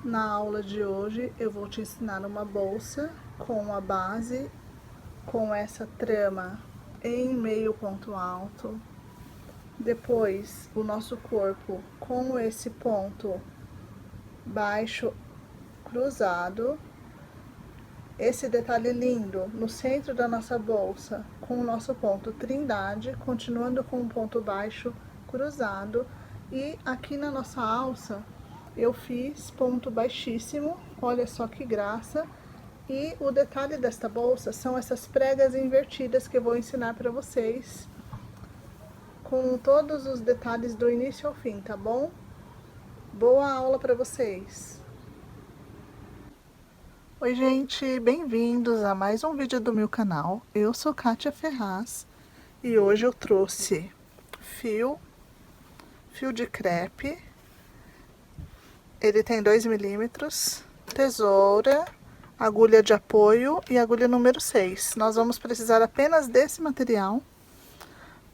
Na aula de hoje eu vou te ensinar uma bolsa com a base, com essa trama em meio ponto alto. Depois o nosso corpo com esse ponto baixo cruzado. Esse detalhe lindo no centro da nossa bolsa com o nosso ponto trindade, continuando com um ponto baixo cruzado. E aqui na nossa alça eu fiz ponto baixíssimo, olha só que graça. E o detalhe desta bolsa são essas pregas invertidas que eu vou ensinar para vocês, com todos os detalhes do início ao fim, tá bom? Boa aula para vocês! Oi gente, bem-vindos a mais um vídeo do meu canal. Eu sou Kátia Ferraz e hoje eu trouxe fio de crepe. Ele tem 2 milímetros, tesoura, agulha de apoio e agulha número 6. Nós vamos precisar apenas desse material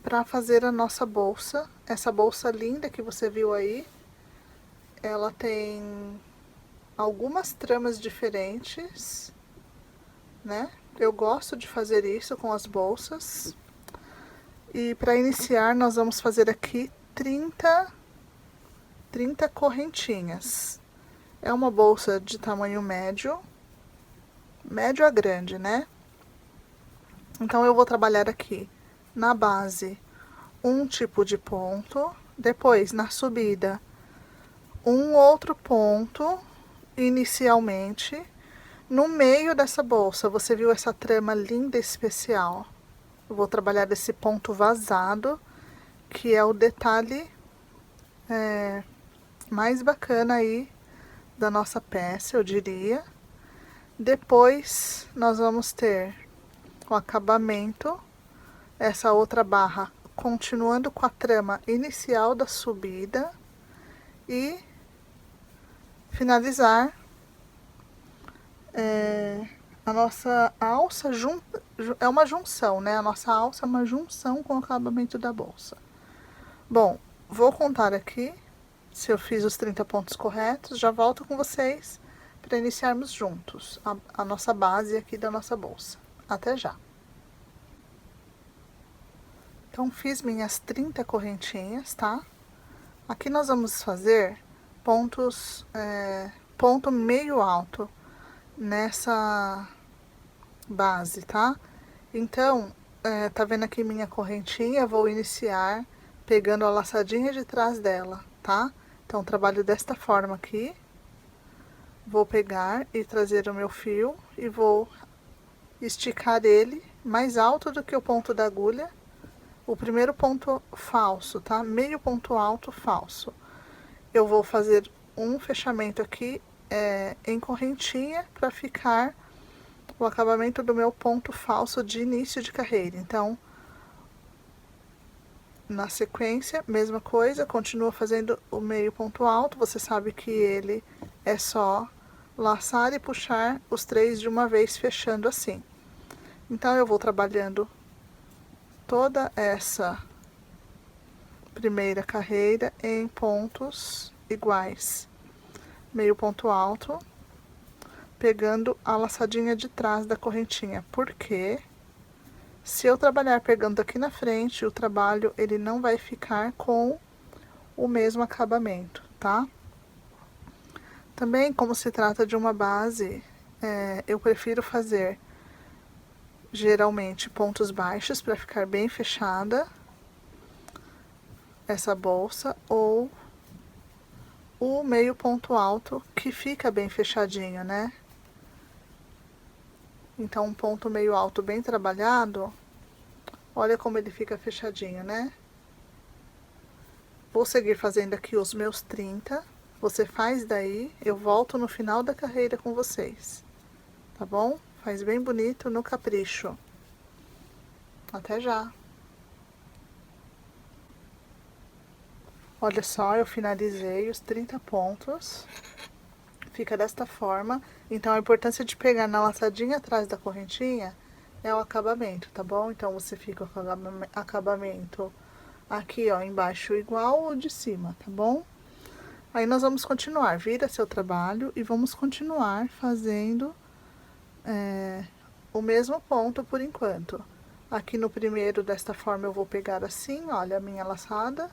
para fazer a nossa bolsa. Essa bolsa linda que você viu aí, ela tem algumas tramas diferentes, né? Eu gosto de fazer isso com as bolsas. E para iniciar, nós vamos fazer aqui 30 correntinhas. É uma bolsa de tamanho médio a grande, né? Então eu vou trabalhar aqui na base um tipo de ponto, depois na subida um outro ponto inicialmente. No meio dessa bolsa, você viu essa trama linda e especial? Eu vou trabalhar esse ponto vazado, que é o detalhe mais bacana aí da nossa peça, eu diria. Depois, nós vamos ter o acabamento, essa outra barra continuando com a trama inicial da subida e finalizar a nossa alça é uma junção, né? A nossa alça é uma junção com o acabamento da bolsa. Bom, vou contar aqui se eu fiz os 30 pontos corretos, já volto com vocês para iniciarmos juntos a nossa base aqui da nossa bolsa. Até já! Então, fiz minhas 30 correntinhas, tá? Aqui nós vamos fazer ponto meio alto nessa base, tá? Então, tá vendo aqui minha correntinha? Vou iniciar pegando a laçadinha de trás dela, tá? Então, trabalho desta forma aqui. Vou pegar e trazer o meu fio e vou esticar ele mais alto do que o ponto da agulha. O primeiro ponto falso, tá? Meio ponto alto falso. Eu vou fazer um fechamento aqui em correntinha para ficar o acabamento do meu ponto falso de início de carreira. Então, na sequência, mesma coisa, continua fazendo o meio ponto alto. Você sabe que ele é só laçar e puxar os 3 de uma vez, fechando assim. Então, eu vou trabalhando toda essa primeira carreira em pontos iguais. Meio ponto alto, pegando a laçadinha de trás da correntinha, porque se eu trabalhar pegando aqui na frente, o trabalho ele não vai ficar com o mesmo acabamento, tá? Também, como se trata de uma base, eu prefiro fazer geralmente pontos baixos para ficar bem fechada essa bolsa, ou o meio ponto alto que fica bem fechadinho, né? Então, um ponto meio alto bem trabalhado, olha como ele fica fechadinho, né? Vou seguir fazendo aqui os meus 30. Você faz daí, eu volto no final da carreira com vocês, tá bom? Faz bem bonito, no capricho. Até já! Olha só, eu finalizei os 30 pontos. Fica desta forma. Então, a importância de pegar na laçadinha atrás da correntinha é o acabamento, tá bom? Então, você fica com o acabamento aqui, ó, embaixo igual ou de cima, tá bom? Aí nós vamos continuar, vira seu trabalho e vamos continuar fazendo o mesmo ponto por enquanto. Aqui no primeiro, desta forma, eu vou pegar assim, olha a minha laçada,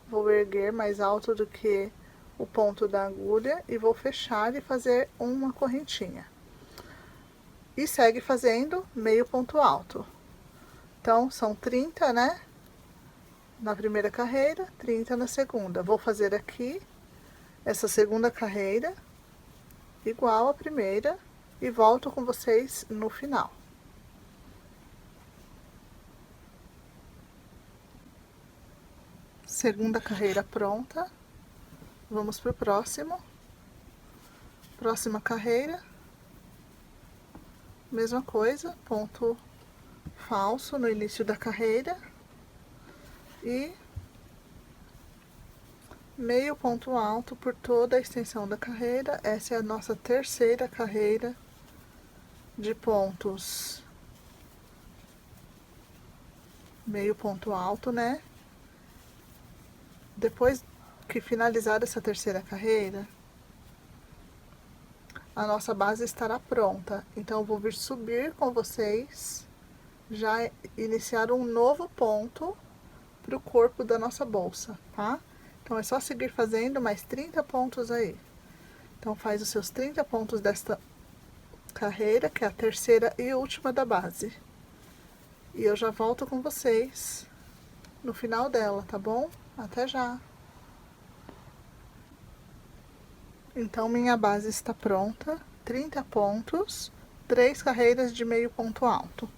vou erguer mais alto do que o ponto da agulha e vou fechar e fazer uma correntinha. E segue fazendo meio ponto alto. Então, são 30, né? Na primeira carreira, 30 na segunda. Vou fazer aqui essa segunda carreira igual à primeira e volto com vocês no final. Segunda carreira pronta. Vamos pro próximo. Próxima carreira. Mesma coisa, ponto falso no início da carreira. E meio ponto alto por toda a extensão da carreira. Essa é a nossa terceira carreira de pontos meio ponto alto, né? Depois que finalizar essa terceira carreira, a nossa base estará pronta. Então, eu vou vir subir com vocês, já iniciar um novo ponto para o corpo da nossa bolsa, tá? Então, é só seguir fazendo mais 30 pontos aí. Então, faz os seus 30 pontos desta carreira, que é a terceira e última da base. E eu já volto com vocês no final dela, tá bom? Até já! Então, minha base está pronta, 30 pontos, 3 carreiras de meio ponto alto.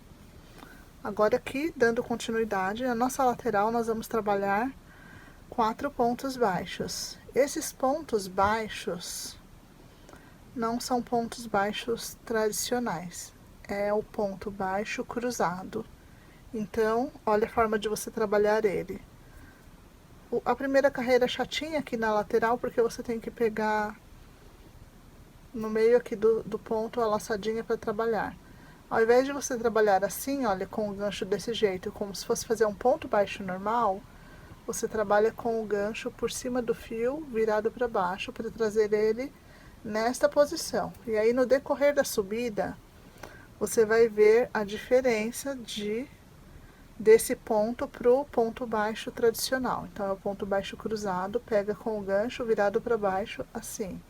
Agora aqui, dando continuidade, a nossa lateral nós vamos trabalhar 4 pontos baixos. Esses pontos baixos não são pontos baixos tradicionais, é o ponto baixo cruzado. Então, olha a forma de você trabalhar ele. A primeira carreira é chatinha aqui na lateral, porque você tem que pegar no meio aqui do ponto a laçadinha para trabalhar. Ao invés de você trabalhar assim, olha, com o gancho desse jeito, como se fosse fazer um ponto baixo normal, você trabalha com o gancho por cima do fio, virado para baixo, para trazer ele nesta posição. E aí, no decorrer da subida, você vai ver a diferença desse ponto pro ponto baixo tradicional. Então, é o ponto baixo cruzado, pega com o gancho virado para baixo, assim.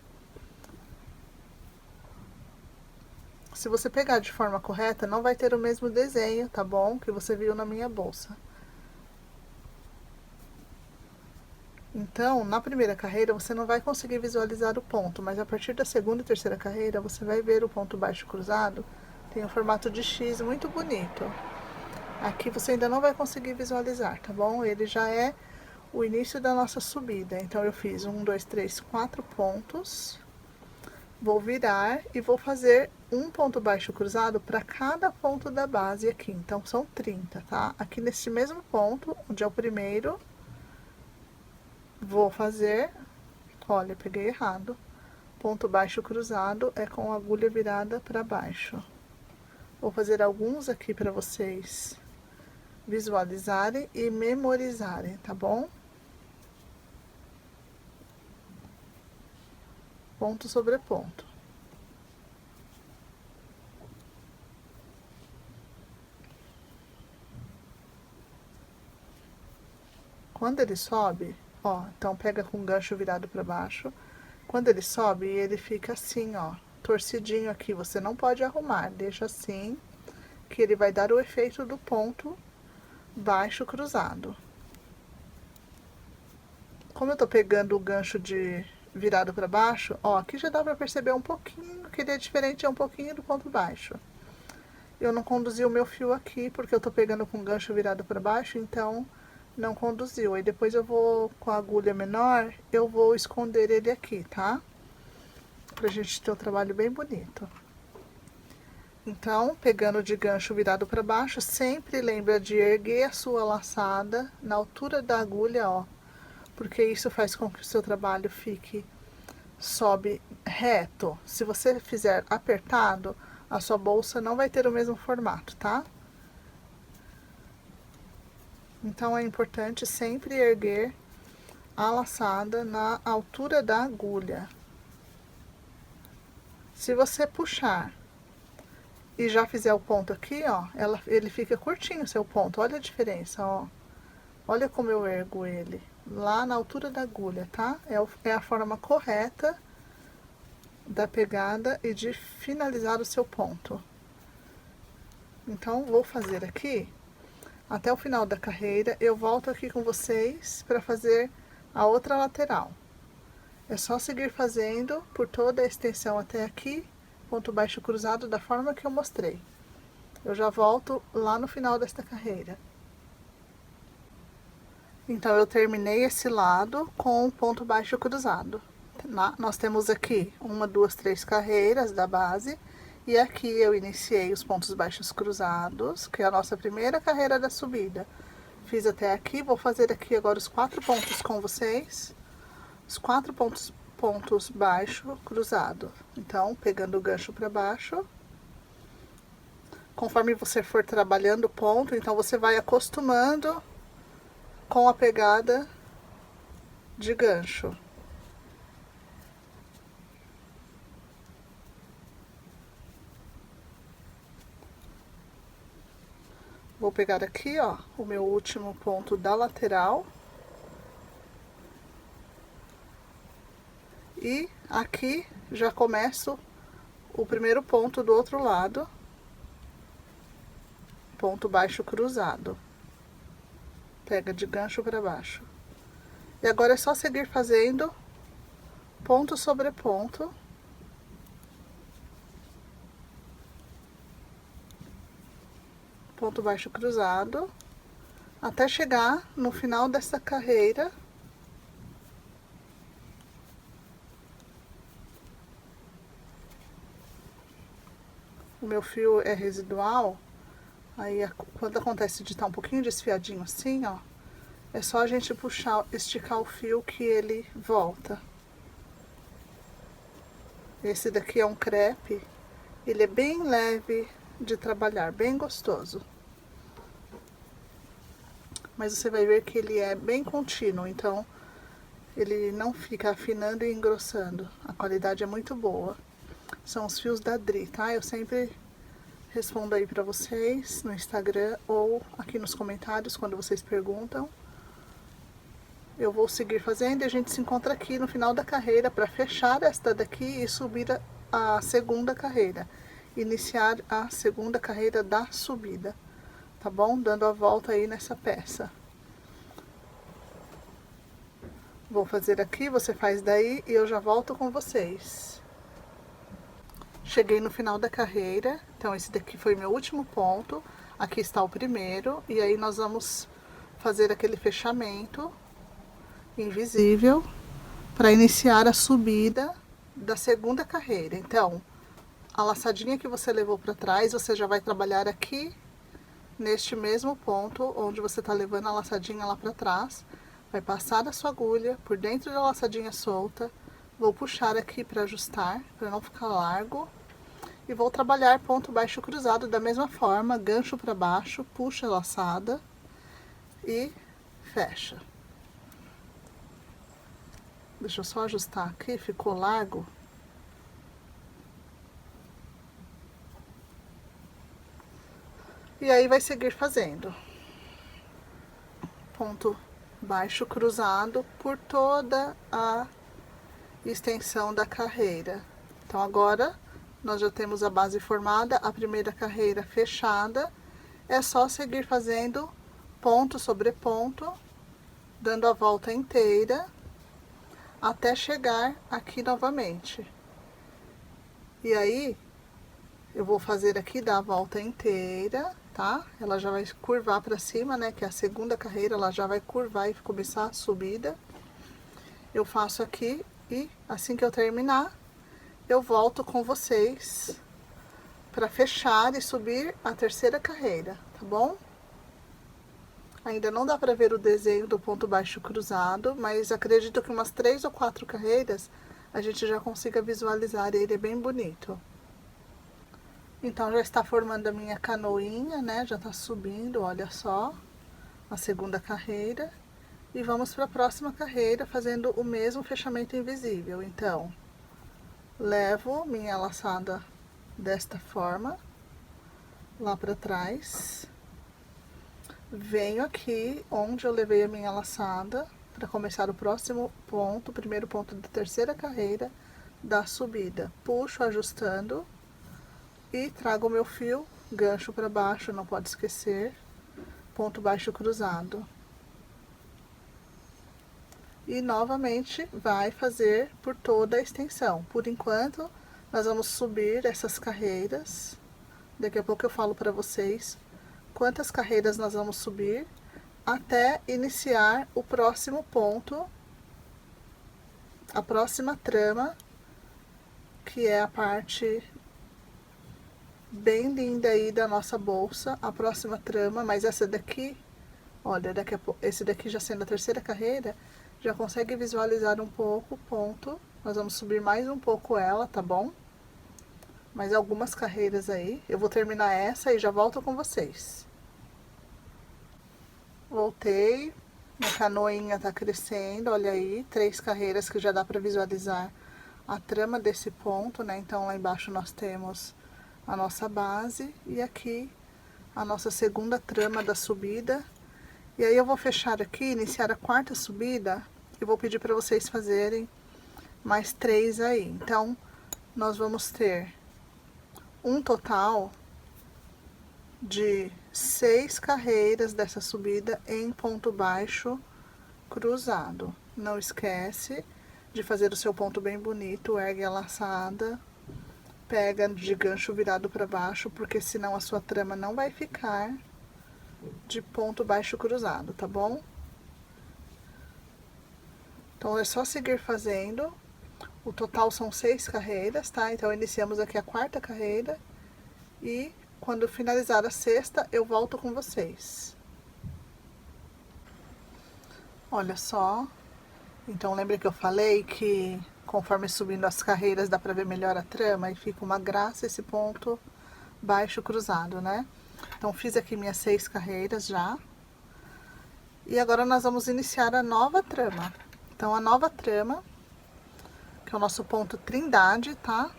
Se você pegar de forma correta, não vai ter o mesmo desenho, tá bom? Que você viu na minha bolsa. Então, na primeira carreira, você não vai conseguir visualizar o ponto, mas a partir da segunda e terceira carreira, você vai ver o ponto baixo cruzado. Tem um formato de X muito bonito. Aqui você ainda não vai conseguir visualizar, tá bom? Ele já é o início da nossa subida. Então, eu fiz 1, 2, 3, 4 pontos. Vou virar e vou fazer um ponto baixo cruzado para cada ponto da base aqui. Então, são 30, tá? Aqui nesse mesmo ponto, onde é o primeiro, vou fazer... Olha, peguei errado. Ponto baixo cruzado é com a agulha virada para baixo. Vou fazer alguns aqui para vocês visualizarem e memorizarem, tá bom? Ponto sobre ponto. Quando ele sobe, ó, então pega com o gancho virado para baixo. Quando ele sobe, ele fica assim, ó, torcidinho aqui. Você não pode arrumar, deixa assim, que ele vai dar o efeito do ponto baixo cruzado. Como eu tô pegando o gancho de virado para baixo, ó, aqui já dá para perceber um pouquinho que ele é diferente, é um pouquinho do ponto baixo. Eu não conduzi o meu fio aqui, porque eu tô pegando com o gancho virado para baixo, então não conduziu. Aí depois eu vou, com a agulha menor, eu vou esconder ele aqui, tá? Pra gente ter um trabalho bem bonito. Então, pegando de gancho virado para baixo, sempre lembra de erguer a sua laçada na altura da agulha, ó. Porque isso faz com que o seu trabalho sobe reto. Se você fizer apertado, a sua bolsa não vai ter o mesmo formato, tá? Então, é importante sempre erguer a laçada na altura da agulha. Se você puxar e já fizer o ponto aqui, ó, ele fica curtinho o seu ponto. Olha a diferença, ó. Olha como eu ergo ele. Lá na altura da agulha, tá? É a forma correta da pegada e de finalizar o seu ponto. Então, vou fazer aqui até o final da carreira. Eu volto aqui com vocês para fazer a outra lateral. É só seguir fazendo por toda a extensão até aqui, ponto baixo cruzado da forma que eu mostrei. Eu já volto lá no final desta carreira. Então, eu terminei esse lado com ponto baixo cruzado. Nós temos aqui 1, 2, 3 carreiras da base. E aqui eu iniciei os pontos baixos cruzados, que é a nossa primeira carreira da subida. Fiz até aqui, vou fazer aqui agora os 4 pontos com vocês. Os 4 pontos baixo cruzado. Então, pegando o gancho para baixo. Conforme você for trabalhando o ponto, então você vai acostumando com a pegada de gancho. Vou pegar aqui, ó, o meu último ponto da lateral. E aqui já começo o primeiro ponto do outro lado. Ponto baixo cruzado. Pega de gancho para baixo. E agora é só seguir fazendo ponto sobre ponto. Ponto baixo cruzado. Até chegar no final dessa carreira. O meu fio é residual. Aí, quando acontece de estar um pouquinho desfiadinho assim, ó, é só a gente puxar, esticar o fio que ele volta. Esse daqui é um crepe, ele é bem leve de trabalhar, bem gostoso. Mas você vai ver que ele é bem contínuo, então ele não fica afinando e engrossando. A qualidade é muito boa. São os fios da Dri, tá? Eu sempre respondo aí pra vocês no Instagram ou aqui nos comentários quando vocês perguntam. Eu vou seguir fazendo e a gente se encontra aqui no final da carreira para fechar esta daqui e subir a segunda carreira. Iniciar a segunda carreira da subida, tá bom? Dando a volta aí nessa peça. Vou fazer aqui, você faz daí e eu já volto com vocês. Cheguei no final da carreira, então esse daqui foi meu último ponto. Aqui está o primeiro e aí nós vamos fazer aquele fechamento invisível para iniciar a subida da segunda carreira. Então, a laçadinha que você levou para trás, você já vai trabalhar aqui neste mesmo ponto onde você tá levando a laçadinha lá para trás. Vai passar da sua agulha por dentro da laçadinha solta. Vou puxar aqui para ajustar, para não ficar largo. E vou trabalhar ponto baixo cruzado da mesma forma, gancho para baixo, puxa a laçada e fecha. Deixa eu só ajustar aqui, ficou largo. E aí vai seguir fazendo ponto baixo cruzado por toda a extensão da carreira. Então agora nós já temos a base formada, a primeira carreira fechada. É só seguir fazendo ponto sobre ponto, dando a volta inteira até chegar aqui novamente. E aí eu vou fazer aqui, dar a volta inteira, tá? Ela já vai curvar para cima, né? Que é a segunda carreira, ela já vai curvar e começar a subida. Eu faço aqui e assim que eu terminar, eu volto com vocês para fechar e subir a terceira carreira, tá bom? Ainda não dá para ver o desenho do ponto baixo cruzado, mas acredito que umas 3 ou 4 carreiras a gente já consiga visualizar ele, é bem bonito. Então, já está formando a minha canoinha, né? Já está subindo, olha só, a segunda carreira. E vamos para a próxima carreira fazendo o mesmo fechamento invisível. Então, levo minha laçada desta forma, lá para trás. Venho aqui onde eu levei a minha laçada para começar o próximo ponto, o primeiro ponto da terceira carreira da subida. Puxo ajustando e trago o meu fio, gancho para baixo, não pode esquecer, ponto baixo cruzado. E novamente vai fazer por toda a extensão. Por enquanto, nós vamos subir essas carreiras. Daqui a pouco eu falo para vocês quantas carreiras nós vamos subir até iniciar o próximo ponto, a próxima trama, que é a parte bem linda aí da nossa bolsa, a próxima trama. Mas essa daqui, olha, esse daqui já sendo a terceira carreira, já consegue visualizar um pouco o ponto. Nós vamos subir mais um pouco ela, tá bom? Mais algumas carreiras aí. Eu vou terminar essa e já volto com vocês. Voltei. Minha canoinha tá crescendo, olha aí. 3 carreiras que já dá pra visualizar a trama desse ponto, né? Então, lá embaixo nós temos a nossa base e aqui a nossa segunda trama da subida. E aí eu vou fechar aqui, iniciar a quarta subida. E vou pedir para vocês fazerem mais 3 aí. Então, nós vamos ter um total de 6 carreiras dessa subida em ponto baixo cruzado. Não esquece de fazer o seu ponto bem bonito, ergue a laçada, pega de gancho virado para baixo, porque senão a sua trama não vai ficar de ponto baixo cruzado, tá bom? Então, é só seguir fazendo. O total são 6 carreiras, tá? Então, iniciamos aqui a quarta carreira. E quando finalizar a sexta, eu volto com vocês. Olha só. Então, lembra que eu falei que conforme subindo as carreiras, dá pra ver melhor a trama? E fica uma graça esse ponto baixo cruzado, né? Então, fiz aqui minhas 6 carreiras já. E agora nós vamos iniciar a nova trama. Então, a nova trama, que é o nosso ponto trindade, tá?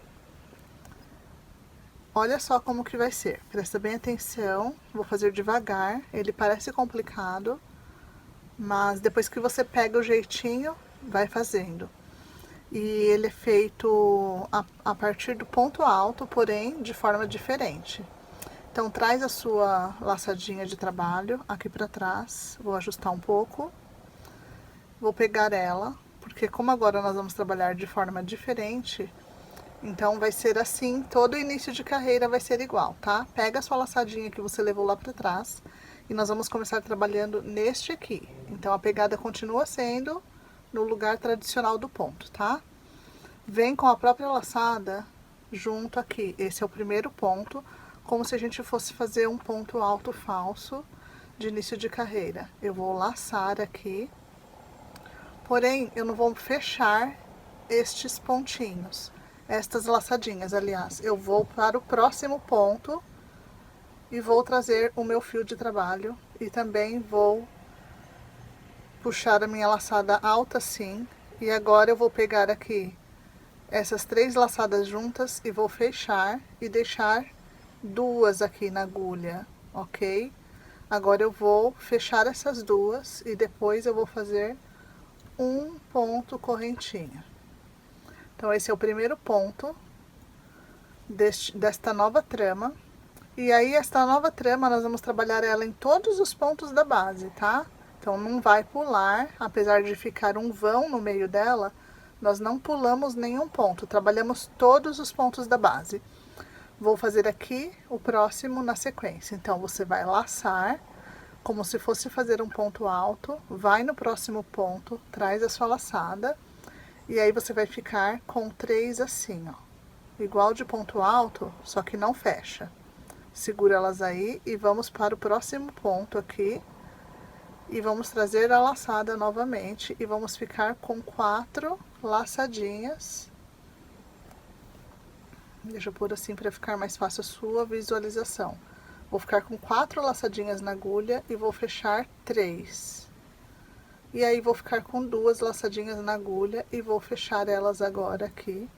Olha só como que vai ser. Presta bem atenção. Vou fazer devagar. Ele parece complicado, mas depois que você pega o jeitinho, vai fazendo. E ele é feito a partir do ponto alto, porém de forma diferente. Então, traz a sua laçadinha de trabalho aqui pra trás. Vou ajustar um pouco. Vou pegar ela, porque como agora nós vamos trabalhar de forma diferente, então vai ser assim, todo início de carreira vai ser igual, tá? Pega a sua laçadinha que você levou lá pra trás e nós vamos começar trabalhando neste aqui. Então, a pegada continua sendo no lugar tradicional do ponto, tá? Vem com a própria laçada junto aqui. Esse é o primeiro ponto, como se a gente fosse fazer um ponto alto falso de início de carreira. Eu vou laçar aqui. Porém, eu não vou fechar estes pontinhos, estas laçadinhas, aliás. Eu vou para o próximo ponto e vou trazer o meu fio de trabalho. E também vou puxar a minha laçada alta assim. E agora eu vou pegar aqui essas 3 laçadas juntas e vou fechar e deixar 2 aqui na agulha, ok? Agora eu vou fechar essas 2 e depois eu vou fazer um ponto correntinha. Então, esse é o primeiro ponto desta nova trama. E aí, esta nova trama, nós vamos trabalhar ela em todos os pontos da base, tá? Então, não vai pular, apesar de ficar um vão no meio dela, nós não pulamos nenhum ponto, trabalhamos todos os pontos da base. Vou fazer aqui o próximo na sequência. Então, você vai laçar como se fosse fazer um ponto alto, vai no próximo ponto, traz a sua laçada, e aí você vai ficar com 3 assim, ó. Igual de ponto alto, só que não fecha. Segura elas aí e vamos para o próximo ponto aqui. E vamos trazer a laçada novamente e vamos ficar com 4 laçadinhas. Deixa eu pôr assim para ficar mais fácil a sua visualização. Vou ficar com 4 laçadinhas na agulha e vou fechar 3. E aí, vou ficar com 2 laçadinhas na agulha e vou fechar elas agora aqui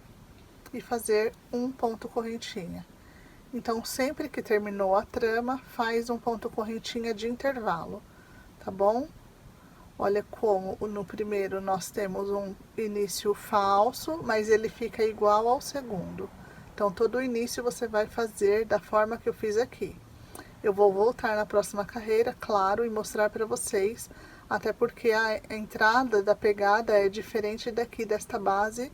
e fazer um ponto correntinha. Então, sempre que terminou a trama, faz um ponto correntinha de intervalo, tá bom? Olha como no primeiro nós temos um início falso, mas ele fica igual ao segundo. Então, todo o início você vai fazer da forma que eu fiz aqui. Eu vou voltar na próxima carreira, claro, e mostrar para vocês, até porque a entrada da pegada é diferente daqui desta base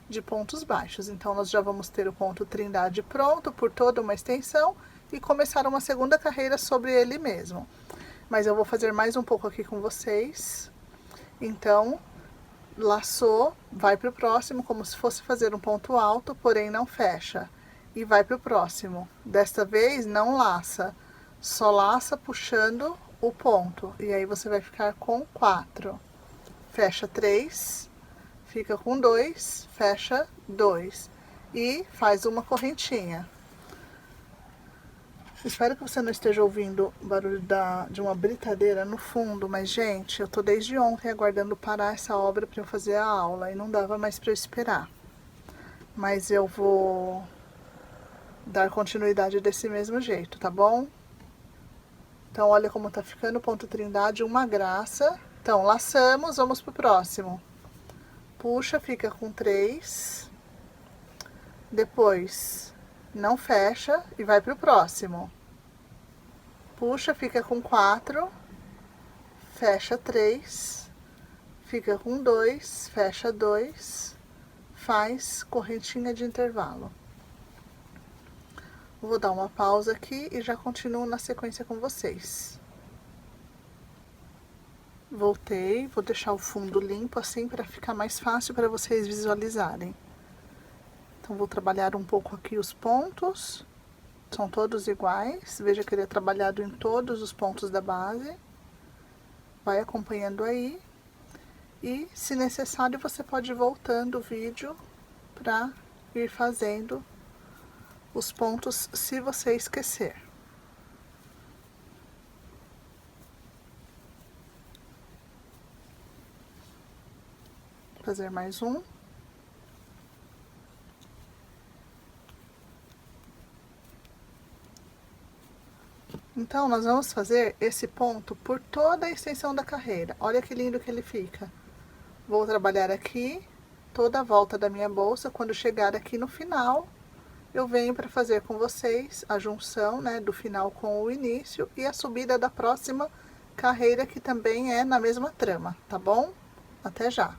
de pontos baixos. Então, nós já vamos ter o ponto trindade pronto por toda uma extensão e começar uma segunda carreira sobre ele mesmo. Mas eu vou fazer mais um pouco aqui com vocês. Então, laçou, vai para o próximo, como se fosse fazer um ponto alto, porém não fecha. E vai para o próximo. Desta vez, não laça, só laça puxando o ponto. E aí, você vai ficar com 4. Fecha 3, fica com 2, fecha 2. E faz uma correntinha. Espero que você não esteja ouvindo o barulho de uma britadeira no fundo, mas, gente, eu tô desde ontem aguardando parar essa obra para eu fazer a aula e não dava mais para eu esperar. Mas eu vou dar continuidade desse mesmo jeito, tá bom? Então, olha como tá ficando o ponto trindade, uma graça. Então, laçamos, vamos pro próximo. Puxa, fica com 3. Depois, não fecha e vai pro próximo. Puxa, fica com 4, fecha 3, fica com 2, fecha 2, faz correntinha de intervalo. Vou dar uma pausa aqui e já continuo na sequência com vocês. Voltei, vou deixar o fundo limpo assim para ficar mais fácil para vocês visualizarem. Então, vou trabalhar um pouco aqui os pontos. São todos iguais, veja que ele é trabalhado em todos os pontos da base. Vai acompanhando aí. E, se necessário, você pode ir voltando o vídeo para ir fazendo os pontos se você esquecer. Vou fazer mais um. Então, nós vamos fazer esse ponto por toda a extensão da carreira. Olha que lindo que ele fica. Vou trabalhar aqui toda a volta da minha bolsa. Quando chegar aqui no final, eu venho para fazer com vocês a junção, né, do final com o início e a subida da próxima carreira, que também é na mesma trama, tá bom? Até já!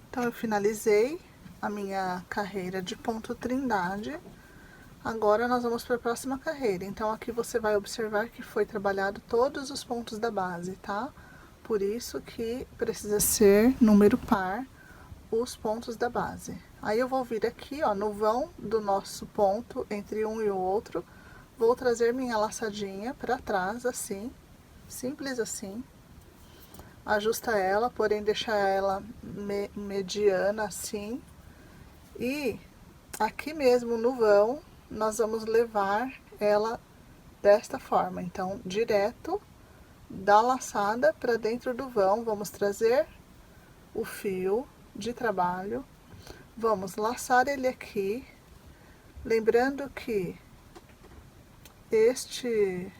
Então, eu finalizei a minha carreira de ponto trindade. Agora, nós vamos para a próxima carreira. Então, aqui você vai observar que foi trabalhado todos os pontos da base, tá? Por isso que precisa ser número par os pontos da base. Aí, eu vou vir aqui, ó, no vão do nosso ponto, entre um e o outro. Vou trazer minha laçadinha para trás, assim, simples assim. Ajusta ela, porém, deixar ela mediana, assim. E aqui mesmo no vão, nós vamos levar ela desta forma. Então, direto da laçada para dentro do vão, vamos trazer o fio de trabalho, vamos laçar ele aqui, lembrando que este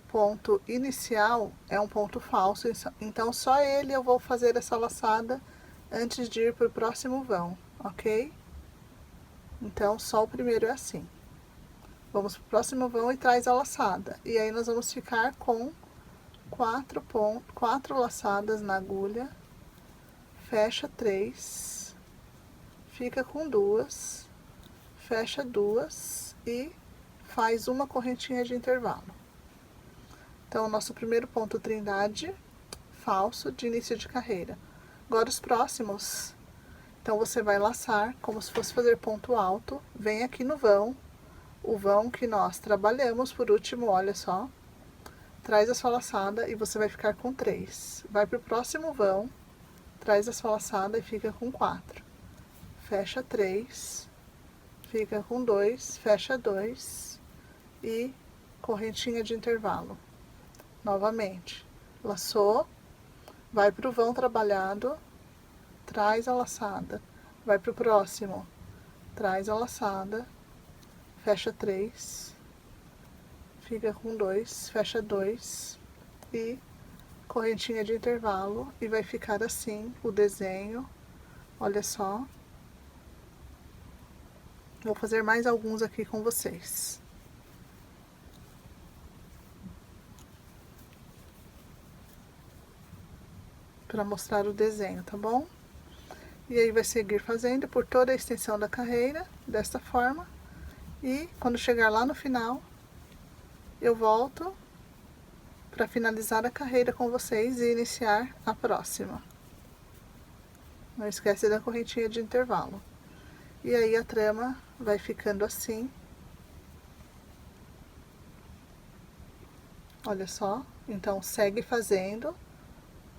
ponto inicial é um ponto falso, então só ele eu vou fazer essa laçada antes de ir para o próximo vão, ok? Então, só o primeiro é assim. Vamos pro próximo vão e traz a laçada. E aí, nós vamos ficar com 4 laçadas na agulha. Fecha 3. Fica com 2. Fecha 2 e faz uma correntinha de intervalo. Então, o nosso primeiro ponto trindade falso de início de carreira. Agora, os próximos. Então, você vai laçar como se fosse fazer ponto alto, vem aqui no vão, o vão que nós trabalhamos por último, olha só, traz a sua laçada e você vai ficar com 3. Vai para o próximo vão, traz a sua laçada e fica com 4. Fecha 3, fica com 2, fecha 2 e correntinha de intervalo. Novamente, laçou, vai pro vão trabalhado, traz a laçada, vai pro próximo, traz a laçada, fecha 3, fica com 2, fecha 2 e correntinha de intervalo, e vai ficar assim o desenho. Olha só. Vou fazer mais alguns aqui com vocês. Para mostrar o desenho, tá bom? E aí vai seguir fazendo por toda a extensão da carreira, desta forma. E quando chegar lá no final, eu volto para finalizar a carreira com vocês e iniciar a próxima. Não esquece da correntinha de intervalo. E aí a trama vai ficando assim. Olha só, então segue fazendo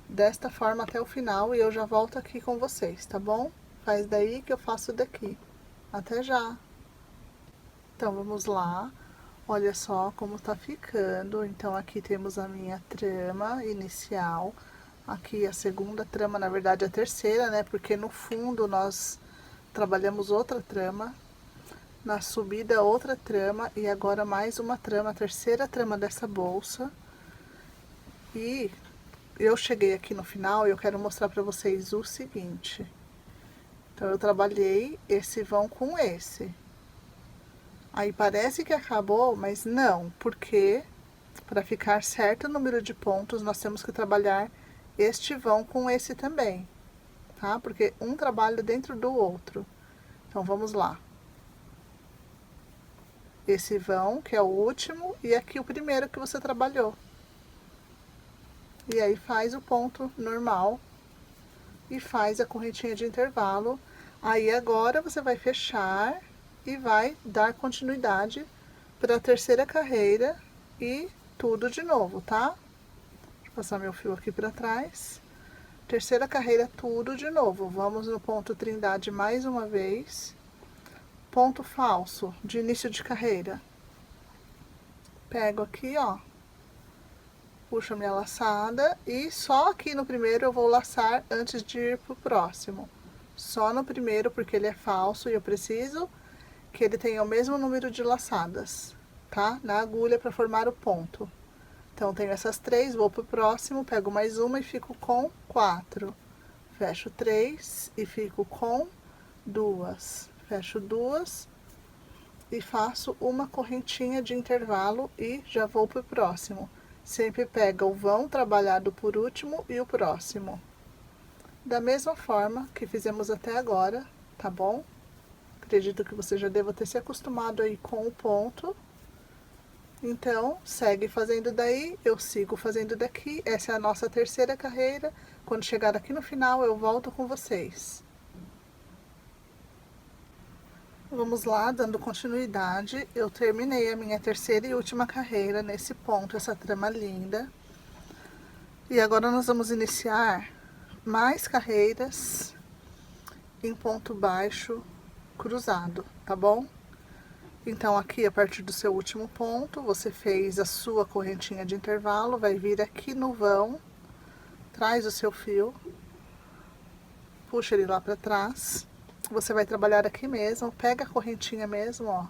desta forma até o final e eu já volto aqui com vocês, tá bom? Faz daí que eu faço daqui. Até já! Então vamos lá, olha só como tá ficando. Então aqui temos a minha trama inicial, aqui a segunda trama, na verdade a terceira, né? Porque no fundo nós trabalhamos outra trama, na subida outra trama e agora mais uma trama, a terceira trama dessa bolsa. E eu cheguei aqui no final e eu quero mostrar para vocês o seguinte. Então eu trabalhei esse vão com esse. Aí parece que acabou, mas não, porque para ficar certo o número de pontos, nós temos que trabalhar este vão com esse também, tá? Porque um trabalha dentro do outro. Então vamos lá. Esse vão, que é o último, e aqui o primeiro que você trabalhou. E aí faz o ponto normal e faz a correntinha de intervalo. Aí agora você vai fechar e vai dar continuidade para a terceira carreira e tudo de novo, tá? Deixa eu passar meu fio aqui para trás. Terceira carreira, tudo de novo. Vamos no ponto trindade mais uma vez. Ponto falso de início de carreira. Pego aqui, ó. Puxo a minha laçada e só aqui no primeiro eu vou laçar antes de ir pro próximo. Só no primeiro, porque ele é falso e eu preciso que ele tenha o mesmo número de laçadas, tá? Na agulha para formar o ponto. Então, tenho essas 3, vou pro próximo, pego mais uma e fico com 4. Fecho 3 e fico com 2. Fecho 2 e faço uma correntinha de intervalo e já vou pro próximo. Sempre pega o vão trabalhado por último e o próximo. Da mesma forma que fizemos até agora, tá bom? Acredito que você já deva ter se acostumado aí com o ponto. Então, segue fazendo daí, eu sigo fazendo daqui. Essa é a nossa terceira carreira. Quando chegar aqui no final, eu volto com vocês. Vamos lá, dando continuidade. Eu terminei a minha terceira e última carreira nesse ponto, essa trama linda. E agora nós vamos iniciar mais carreiras em ponto baixo cruzado, tá bom? Então, aqui, a partir do seu último ponto, você fez a sua correntinha de intervalo, vai vir aqui no vão, traz o seu fio, puxa ele lá pra trás, você vai trabalhar aqui mesmo, pega a correntinha mesmo, ó.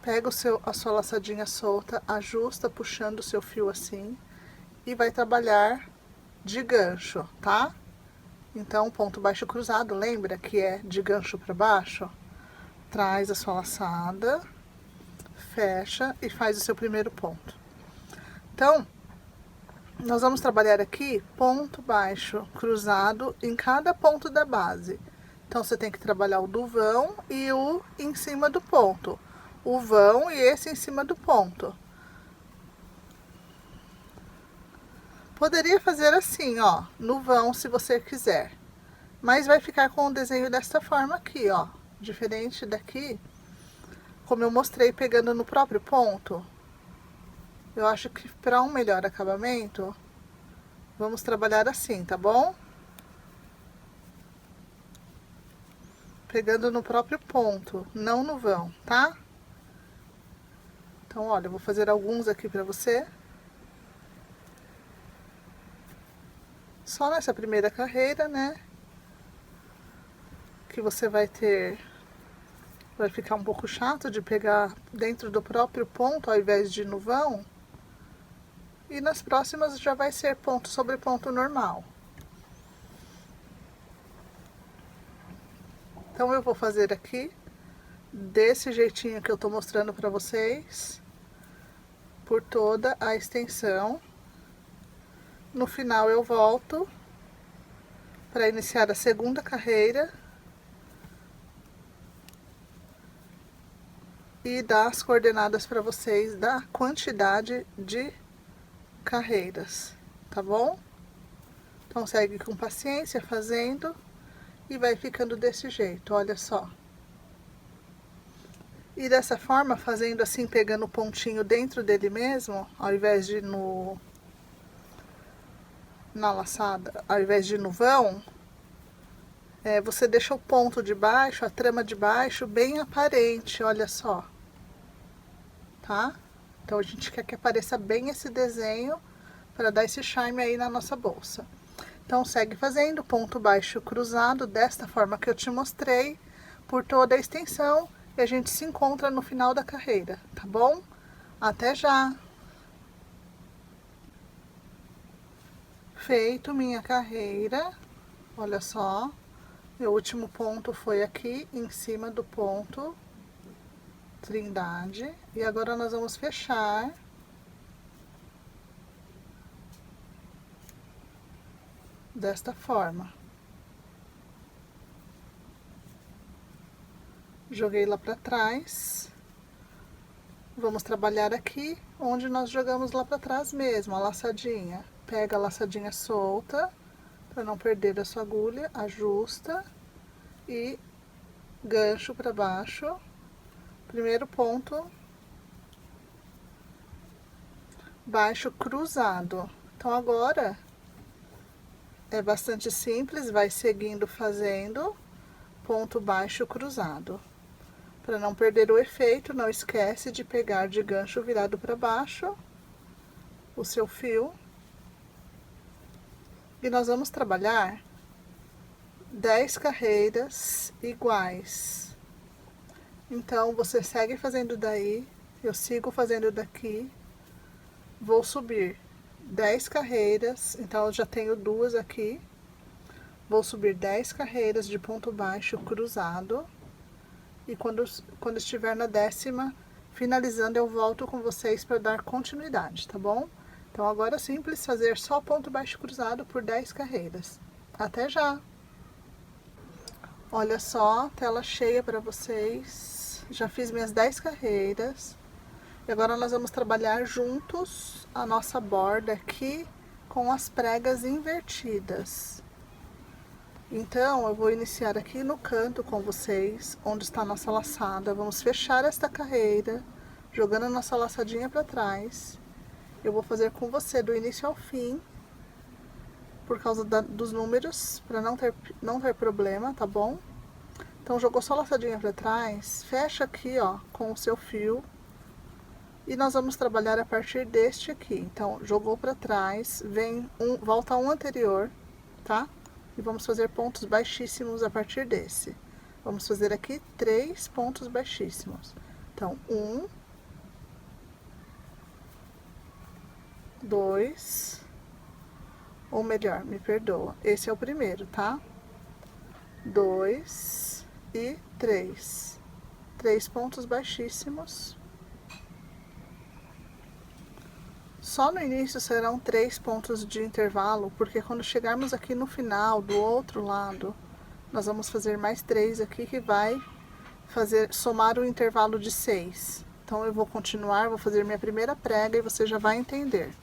Pega a sua laçadinha solta, ajusta puxando o seu fio assim, e vai trabalhar de gancho, tá? Então, ponto baixo cruzado, lembra que é de gancho para baixo? Traz a sua laçada, fecha e faz o seu primeiro ponto. Então, nós vamos trabalhar aqui ponto baixo cruzado em cada ponto da base. Então, você tem que trabalhar o do vão e o em cima do ponto. O vão e esse em cima do ponto. Poderia fazer assim, ó, no vão, se você quiser. Mas vai ficar com o desenho desta forma aqui, ó. Diferente daqui, como eu mostrei pegando no próprio ponto. Eu acho que para um melhor acabamento, vamos trabalhar assim, tá bom? Pegando no próprio ponto, não no vão, tá? Então, olha, eu vou fazer alguns aqui pra você. Só nessa primeira carreira, né? Que você vai ficar um pouco chato de pegar dentro do próprio ponto ao invés de no vão. E nas próximas já vai ser ponto sobre ponto normal. Então eu vou fazer aqui desse jeitinho que eu tô mostrando pra vocês, por toda a extensão. No final eu volto para iniciar a segunda carreira e dar as coordenadas para vocês da quantidade de carreiras, tá bom? Então segue com paciência fazendo e vai ficando desse jeito, olha só. E dessa forma, fazendo assim, pegando o pontinho dentro dele mesmo, ao invés de na laçada, ao invés de no vão, você deixa o ponto de baixo, a trama de baixo, bem aparente, olha só. Tá? Então a gente quer que apareça bem esse desenho para dar esse charme aí na nossa bolsa. Então segue fazendo ponto baixo cruzado desta forma que eu te mostrei por toda a extensão e a gente se encontra no final da carreira, tá bom? Até já! Feito minha carreira, olha só, meu último ponto foi aqui em cima do ponto Trindade e agora nós vamos fechar desta forma. Joguei lá para trás. Vamos trabalhar aqui onde nós jogamos lá para trás mesmo, a laçadinha. Pega a laçadinha solta para não perder a sua agulha, ajusta e gancho para baixo. Primeiro ponto baixo cruzado. Então agora é bastante simples, vai seguindo fazendo ponto baixo cruzado. Para não perder o efeito, não esquece de pegar de gancho virado para baixo o seu fio. E nós vamos trabalhar 10 carreiras iguais. Então, você segue fazendo daí, eu sigo fazendo daqui. Vou subir 10 carreiras, então eu já tenho duas aqui. Vou subir 10 carreiras de ponto baixo cruzado. E quando estiver na 10ª, finalizando, eu volto com vocês para dar continuidade, tá bom? Então, agora é simples fazer só ponto baixo cruzado por 10 carreiras. Até já! Olha só, tela cheia para vocês. Já fiz minhas 10 carreiras. E agora nós vamos trabalhar juntos a nossa borda aqui com as pregas invertidas. Então, eu vou iniciar aqui no canto com vocês, onde está a nossa laçada. Vamos fechar esta carreira, jogando a nossa laçadinha para trás. Eu vou fazer com você do início ao fim, por causa dos números, para não ter problema, tá bom? Então, jogou só a laçadinha para trás, fecha aqui, ó, com o seu fio. E nós vamos trabalhar a partir deste aqui. Então, jogou para trás, volta um anterior, tá? E vamos fazer pontos baixíssimos a partir desse. Vamos fazer aqui 3 pontos baixíssimos. Então, 1, 2, ou melhor, me perdoa, esse é o primeiro, tá? 2 e 3. 3 pontos baixíssimos. Só no início serão 3 pontos de intervalo, porque quando chegarmos aqui no final, do outro lado, nós vamos fazer mais 3 aqui, que vai somar o intervalo de 6. Então, eu vou continuar, vou fazer minha primeira prega e você já vai entender.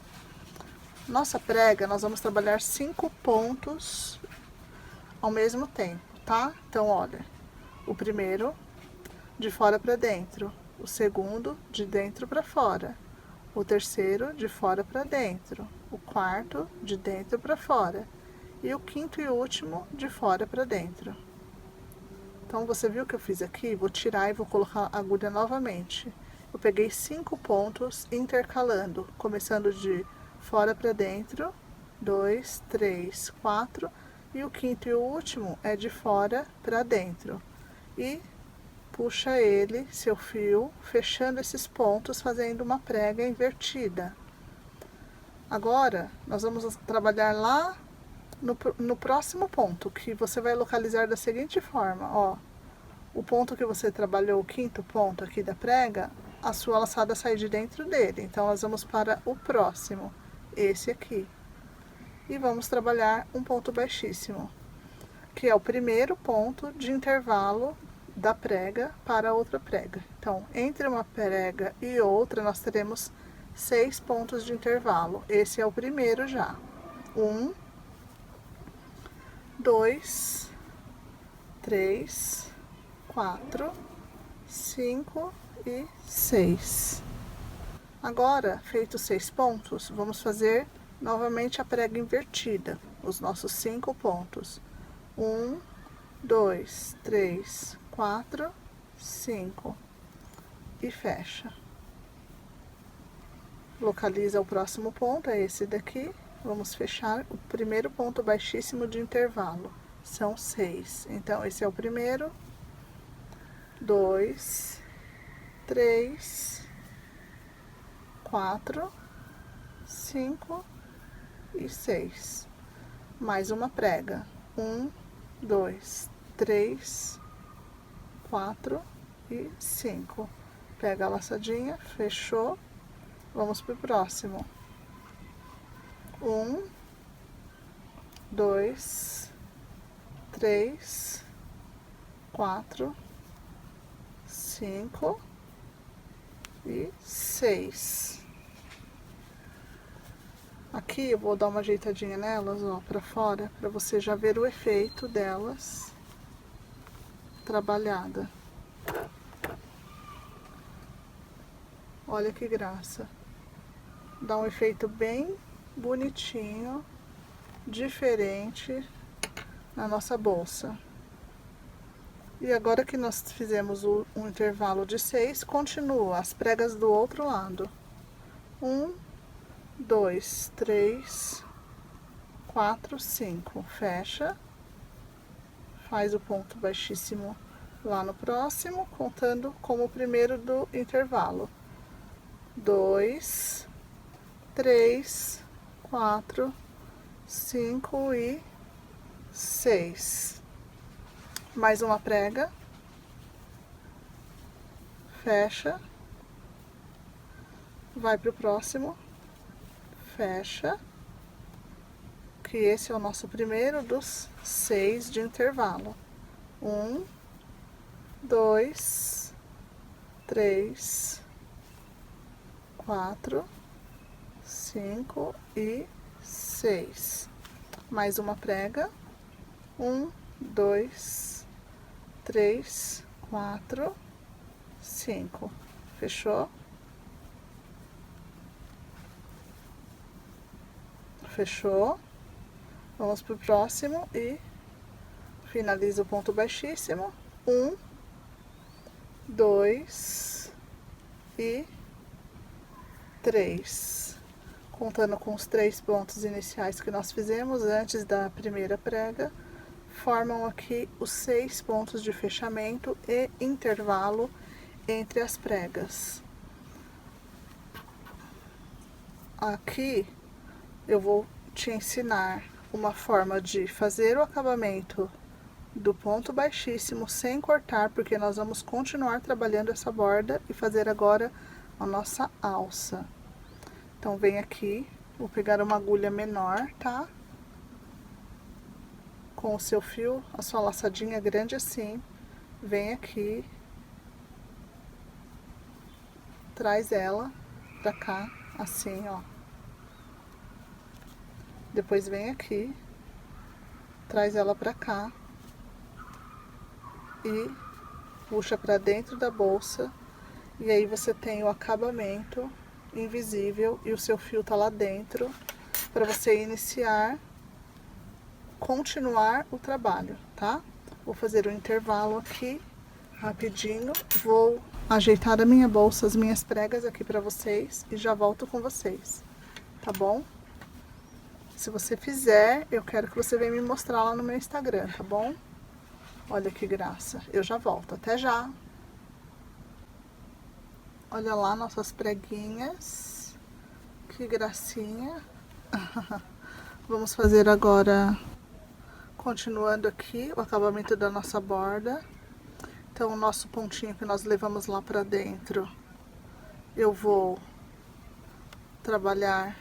Nossa prega, nós vamos trabalhar 5 pontos ao mesmo tempo, tá? Então, olha, o primeiro de fora para dentro, o segundo de dentro para fora, o terceiro de fora para dentro, o quarto de dentro para fora e o quinto e último de fora para dentro. Então, você viu o que eu fiz aqui? Vou tirar e vou colocar a agulha novamente. eu peguei 5 pontos intercalando, começando de fora para dentro, 2, 3, 4, e o quinto e o último é de fora para dentro. E puxa ele, seu fio, fechando esses pontos, fazendo uma prega invertida. Agora, nós vamos trabalhar lá no próximo ponto, que você vai localizar da seguinte forma, ó. O ponto que você trabalhou, o quinto ponto aqui da prega, a sua laçada sai de dentro dele. Então, nós vamos para o próximo, esse aqui. E vamos trabalhar um ponto baixíssimo, que é o primeiro ponto de intervalo da prega para a outra prega. Então, entre uma prega e outra, nós teremos 6 pontos de intervalo. Esse é o primeiro já. 1, 2, 3, 4, 5 e 6. Agora, feitos 6 pontos, vamos fazer novamente a prega invertida, os nossos 5 pontos. 1, 2, 3, 4, 5 e fecha. Localiza o próximo ponto, é esse daqui. Vamos fechar o primeiro ponto baixíssimo de intervalo. São 6. Então, esse é o primeiro. 2, 3, 4, 5 e 6. Mais uma prega. 1, 2, 3, 4 e 5. Pega a laçadinha, fechou. Vamos pro próximo. 1, 2, 3, 4, 5 e 6. Aqui eu vou dar uma ajeitadinha nelas, ó, pra fora, pra você já ver o efeito delas trabalhada. Olha que graça. Dá um efeito bem bonitinho, diferente na nossa bolsa. E agora que nós fizemos um intervalo de 6, continua as pregas do outro lado. 1, 2, 3, 4, 5. Fecha. Faz o ponto baixíssimo lá no próximo, contando como o primeiro do intervalo. 2, 3, 4, 5 e 6. Mais uma prega, fecha, vai pro próximo, fecha, que esse é o nosso primeiro dos 6 de intervalo. 1, 2, 3, 4, 5 e 6. Mais uma prega, 1, 2, 3, 4, 5. Fechou? Fechou. Vamos pro próximo e finaliza o ponto baixíssimo. 1, 2 e 3. Contando com os 3 pontos iniciais que nós fizemos antes da primeira prega, formam aqui os 6 pontos de fechamento e intervalo entre as pregas. Aqui eu vou te ensinar uma forma de fazer o acabamento do ponto baixíssimo sem cortar, porque nós vamos continuar trabalhando essa borda e fazer agora a nossa alça. Então, vem aqui, vou pegar uma agulha menor, tá? Com o seu fio, a sua laçadinha grande assim, vem aqui, traz ela pra cá, assim, ó. Depois vem aqui, traz ela pra cá e puxa pra dentro da bolsa, e aí você tem o acabamento invisível e o seu fio tá lá dentro para você iniciar, continuar o trabalho, tá? Vou fazer um intervalo aqui, rapidinho. Vou ajeitar a minha bolsa, as minhas pregas aqui pra vocês e já volto com vocês, tá bom? Se você fizer, eu quero que você venha me mostrar lá no meu Instagram, tá bom? Olha que graça. Eu já volto. Até já. Olha lá nossas preguinhas. Que gracinha. Vamos fazer agora, continuando aqui, o acabamento da nossa borda. Então, o nosso pontinho que nós levamos lá pra dentro, eu vou trabalhar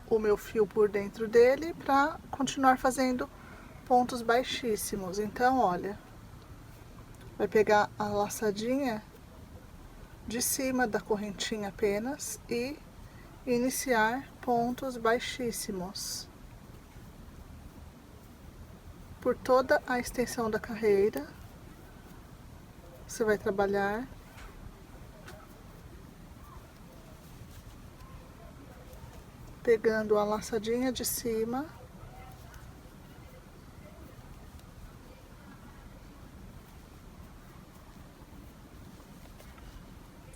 o meu fio por dentro dele pra continuar fazendo pontos baixíssimos. Então, olha, vai pegar a laçadinha de cima da correntinha apenas e iniciar pontos baixíssimos por toda a extensão da carreira. Você vai trabalhar pegando a laçadinha de cima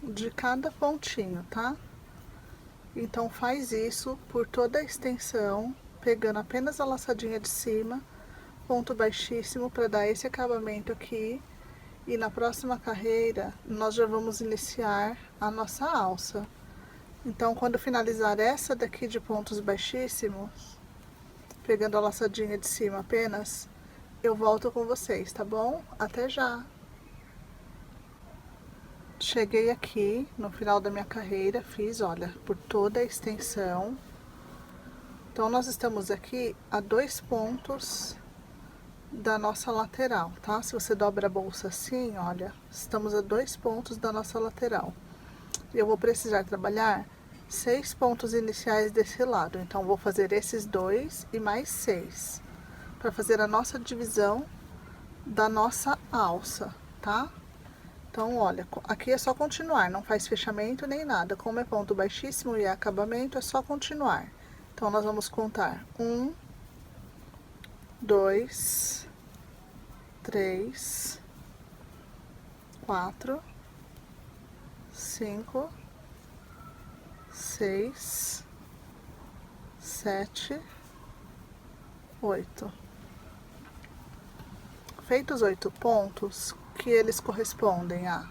de cada pontinho, tá? Então faz isso por toda a extensão, pegando apenas a laçadinha de cima, ponto baixíssimo para dar esse acabamento aqui. E na próxima carreira nós já vamos iniciar a nossa alça. Então, quando finalizar essa daqui de pontos baixíssimos, pegando a laçadinha de cima apenas, eu volto com vocês, tá bom? Até já! Cheguei aqui no final da minha carreira, fiz, olha, por toda a extensão. Então, nós estamos aqui a 2 pontos da nossa lateral, tá? Se você dobra a bolsa assim, olha, estamos a 2 pontos da nossa lateral. E eu vou precisar trabalhar 6 pontos iniciais desse lado. Então, vou fazer esses 2 e mais 6, para fazer a nossa divisão da nossa alça, tá? Então, olha, aqui é só continuar, não faz fechamento nem nada. Como é ponto baixíssimo e é acabamento, é só continuar. Então, nós vamos contar 1, 2, 3, 4, 5, 6, 7, 8. Feitos 8 pontos, que eles correspondem a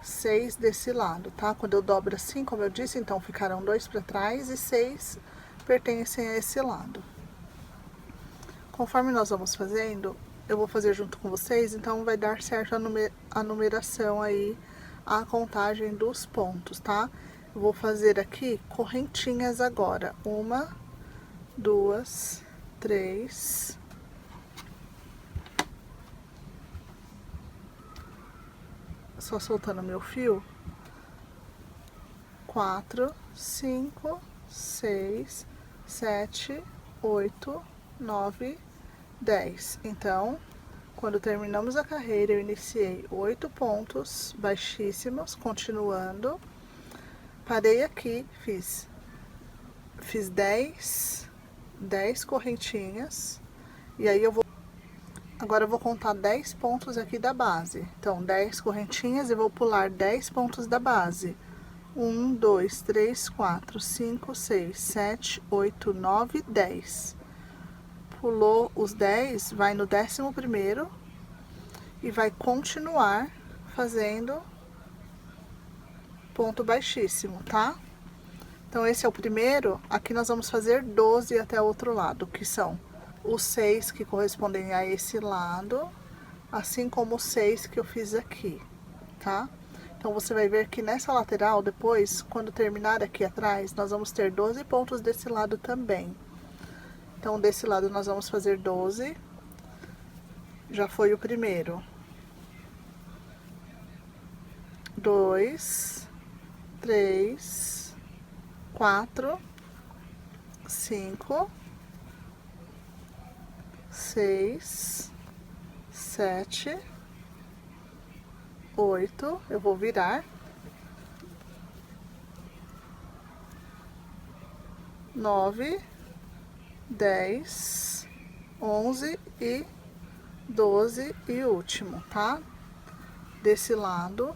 6 desse lado, tá? Quando eu dobro assim, como eu disse, então ficaram 2 para trás e 6 pertencem a esse lado. Conforme nós vamos fazendo, eu vou fazer junto com vocês, então vai dar certo a numeração aí, a contagem dos pontos, tá? Eu vou fazer aqui correntinhas agora. 1, 2, 3, só soltando meu fio. 4, 5, 6, 7, 8, 9, 10. Então, quando terminamos a carreira, eu iniciei 8 pontos baixíssimos, continuando. Parei aqui, fiz 10 correntinhas. E aí agora eu vou contar 10 pontos aqui da base. Então, 10 correntinhas e vou pular 10 pontos da base. 1, 2, 3, 4, 5, 6, 7, 8, 9, 10. Pulou os 10, vai no 11º e vai continuar fazendo ponto baixíssimo, tá? Então, esse é o primeiro. Aqui nós vamos fazer 12 até o outro lado, que são os 6 que correspondem a esse lado, assim como os 6 que eu fiz aqui, tá? Então, você vai ver que nessa lateral, depois, quando terminar aqui atrás, nós vamos ter 12 pontos desse lado também. Então, desse lado nós vamos fazer 12. Já foi o primeiro. 2, 3, 4, 5, 6, 7, 8. Eu vou virar. 9, 10, 11 e 12 e último, tá? desse lado.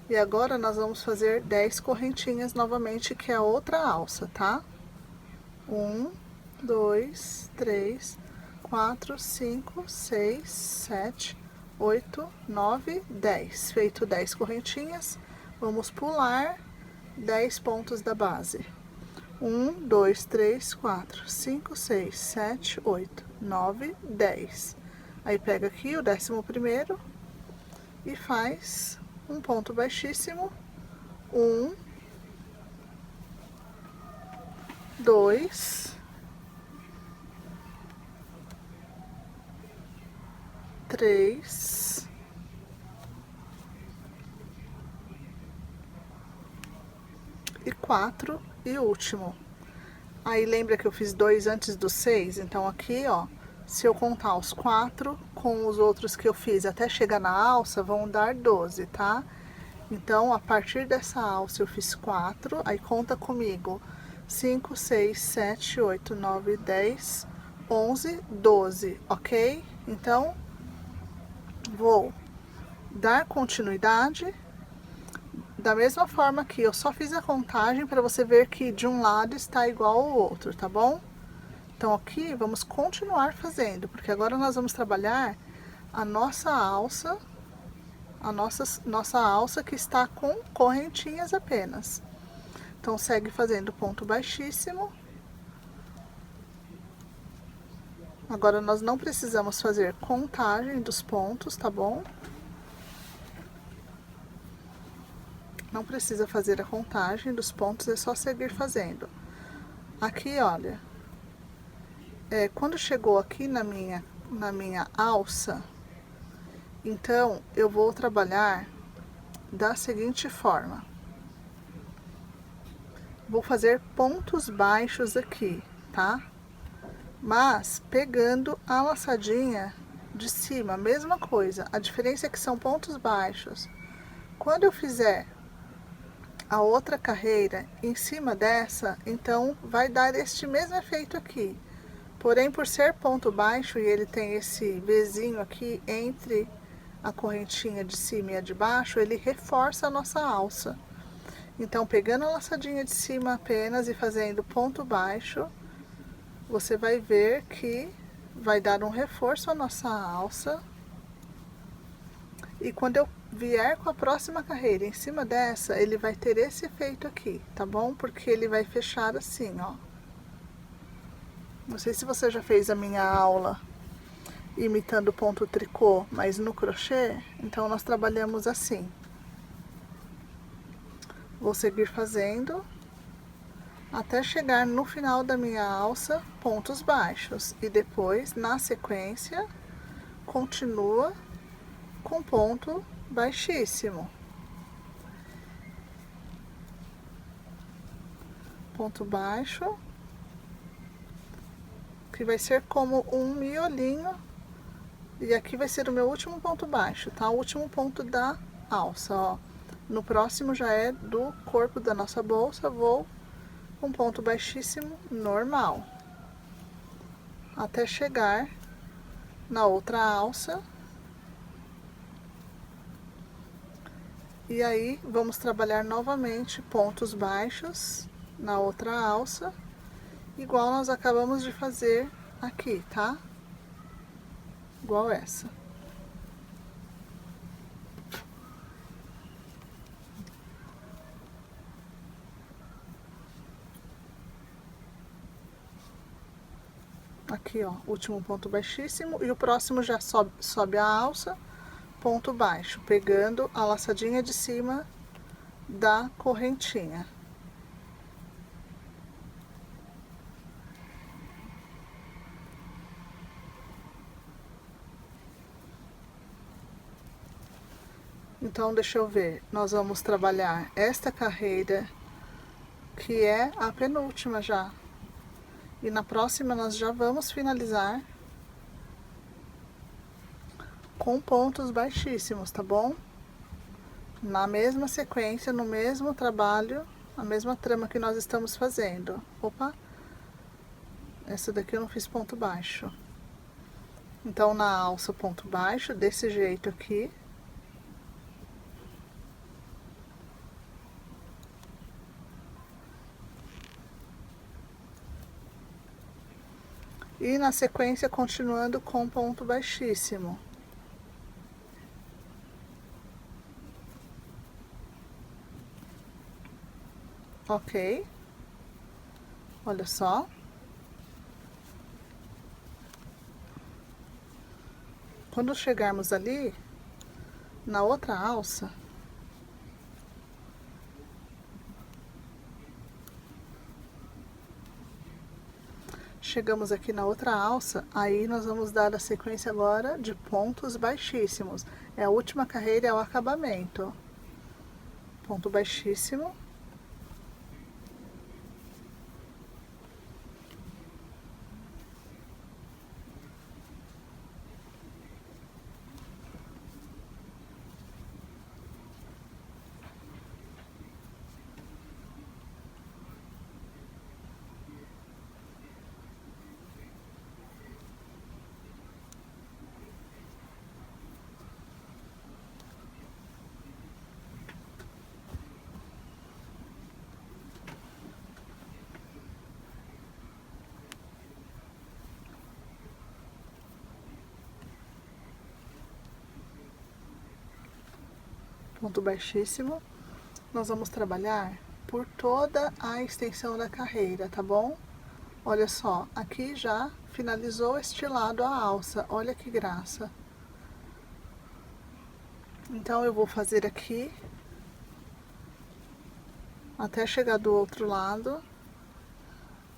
E agora nós vamos fazer 10 correntinhas novamente, que é a outra alça, tá? 1, 2, 3, 4, 5, 6, 7, 8, 9, 10. Feito 10 correntinhas, vamos pular 10 pontos da base. 1, 2, 3, 4, 5, 6, 7, 8, 9, 10. Aí pega aqui o 11º e faz um ponto baixíssimo. 1, 2, 3, 4 e último. Aí lembra que eu fiz 2 antes do 6? Então aqui, ó, se eu contar os 4 com os outros que eu fiz até chegar na alça, vão dar 12, tá? Então, a partir dessa alça eu fiz 4, aí conta comigo 5, 6, 7, 8, 9, 10, 11, 12, ok? Então, vou dar continuidade da mesma forma que eu só fiz a contagem para você ver que de um lado está igual ao outro, tá bom? Então, aqui vamos continuar fazendo, porque agora nós vamos trabalhar a nossa alça, nossa alça que está com correntinhas apenas. Então, segue fazendo ponto baixíssimo. Agora, nós não precisamos fazer contagem dos pontos, tá bom? Não precisa fazer a contagem dos pontos, é só seguir fazendo. Aqui, olha, quando chegou aqui na minha alça, então, eu vou trabalhar da seguinte forma. Vou fazer pontos baixos aqui, tá? Mas, pegando a laçadinha de cima, mesma coisa. A diferença é que são pontos baixos. Quando eu fizer a outra carreira em cima dessa, então, vai dar este mesmo efeito aqui. Porém, por ser ponto baixo e ele tem esse Vzinho aqui entre a correntinha de cima e a de baixo, ele reforça a nossa alça. Então, pegando a laçadinha de cima apenas e fazendo ponto baixo, você vai ver que vai dar um reforço à nossa alça. E quando eu vier com a próxima carreira em cima dessa, ele vai ter esse efeito aqui, tá bom? Porque ele vai fechar assim, ó. Não sei se você já fez a minha aula imitando ponto tricô, mas no crochê, então nós trabalhamos assim. Vou seguir fazendo até chegar no final da minha alça, pontos baixos. E depois, na sequência, continua com ponto baixíssimo. Ponto baixo, que vai ser como um miolinho. E aqui vai ser o meu último ponto baixo, tá? O último ponto da alça, ó. No próximo já é do corpo da nossa bolsa, vou com ponto baixíssimo normal. Até chegar na outra alça. E aí, vamos trabalhar novamente pontos baixos na outra alça, igual nós acabamos de fazer aqui, tá? Igual essa. Aqui, ó, último ponto baixíssimo, e o próximo já sobe a alça, ponto baixo, pegando a laçadinha de cima da correntinha. Então, deixa eu ver, nós vamos trabalhar esta carreira, que é a penúltima já. E na próxima nós já vamos finalizar com pontos baixíssimos, tá bom? Na mesma sequência, no mesmo trabalho, a mesma trama que nós estamos fazendo. Opa! Essa daqui eu não fiz ponto baixo. Então, na alça, ponto baixo, desse jeito aqui. E na sequência, continuando com ponto baixíssimo. Ok? Olha só. Quando chegarmos ali, na outra alça, chegamos aqui na outra alça, aí nós vamos dar a sequência agora de pontos baixíssimos. É a última carreira, é o acabamento. Ponto baixíssimo. Ponto baixíssimo. Nós vamos trabalhar por toda a extensão da carreira, tá bom? Olha só, aqui já finalizou este lado a alça, olha que graça. Então eu vou fazer aqui até chegar do outro lado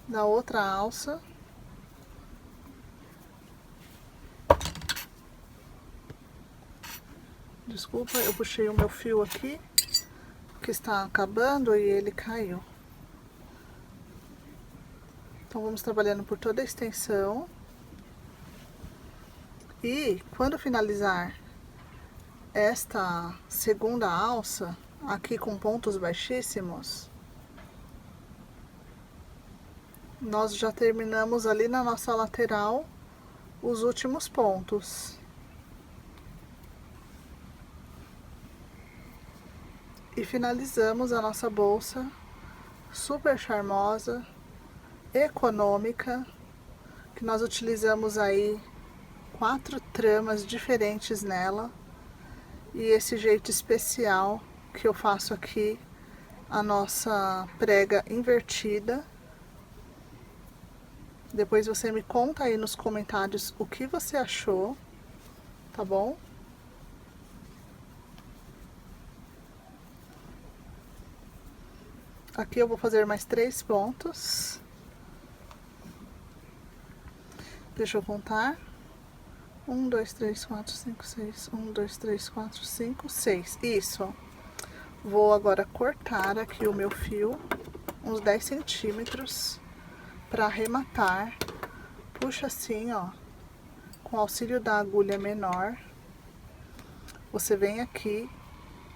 da outra alça. Desculpa, eu puxei o meu fio aqui, que está acabando, e ele caiu. Então vamos trabalhando por toda a extensão. E quando finalizar esta segunda alça, aqui com pontos baixíssimos, nós já terminamos ali na nossa lateral os últimos pontos. E finalizamos a nossa bolsa super charmosa, econômica, que nós utilizamos aí 4 tramas diferentes nela. E esse jeito especial que eu faço aqui, a nossa prega invertida. Depois você me conta aí nos comentários o que você achou, tá bom? Aqui eu vou fazer mais 3 pontos. Deixa eu contar. 1, 2, 3, 4, 5, 6. 1, 2, 3, 4, 5, 6. Isso. Vou agora cortar aqui o meu fio, uns 10 centímetros, para arrematar. Puxa assim, ó, com auxílio da agulha menor. Você vem aqui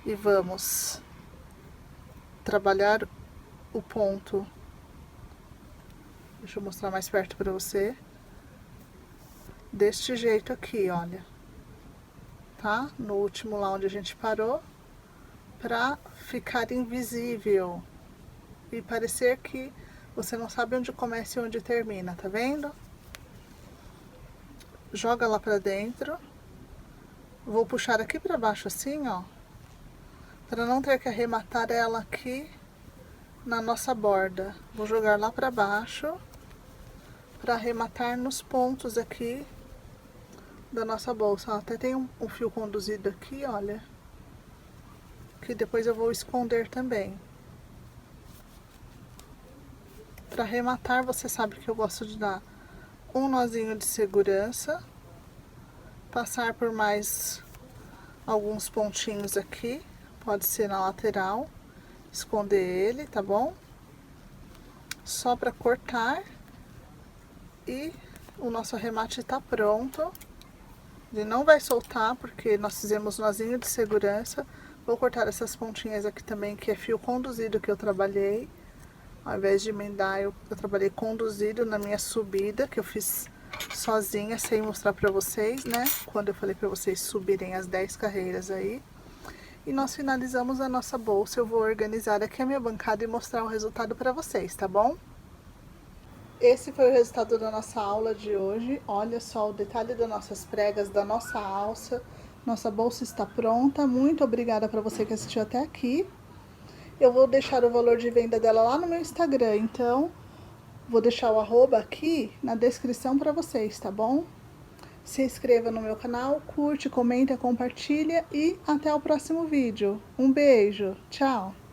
e vamos trabalhar o ponto. Deixa eu mostrar mais perto para você. Deste jeito aqui, olha. Tá? No último lá onde a gente parou, para ficar invisível e parecer que você não sabe onde começa e onde termina, tá vendo? Joga lá pra dentro. Vou puxar aqui pra baixo assim, ó, para não ter que arrematar ela aqui na nossa borda. Vou jogar lá pra baixo para arrematar nos pontos aqui da nossa bolsa. Ó, até tem um fio conduzido aqui, olha, que depois eu vou esconder também. Para arrematar, você sabe que eu gosto de dar um nozinho de segurança, passar por mais alguns pontinhos aqui, pode ser na lateral, esconder ele, tá bom? Só para cortar e o nosso arremate tá pronto. Ele não vai soltar porque nós fizemos nozinho de segurança. Vou cortar essas pontinhas aqui também, que é fio conduzido que eu trabalhei. Ao invés de emendar, eu trabalhei conduzido na minha subida, que eu fiz sozinha, sem mostrar pra vocês, né? Quando eu falei pra vocês subirem as 10 carreiras aí. E nós finalizamos a nossa bolsa. Eu vou organizar aqui a minha bancada e mostrar o resultado pra vocês, tá bom? Esse foi o resultado da nossa aula de hoje. Olha só o detalhe das nossas pregas, da nossa alça. Nossa bolsa está pronta. Muito obrigada para você que assistiu até aqui. Eu vou deixar o valor de venda dela lá no meu Instagram, então vou deixar o arroba aqui na descrição para vocês, tá bom? Se inscreva no meu canal, curte, comenta, compartilha e até o próximo vídeo. Um beijo, tchau!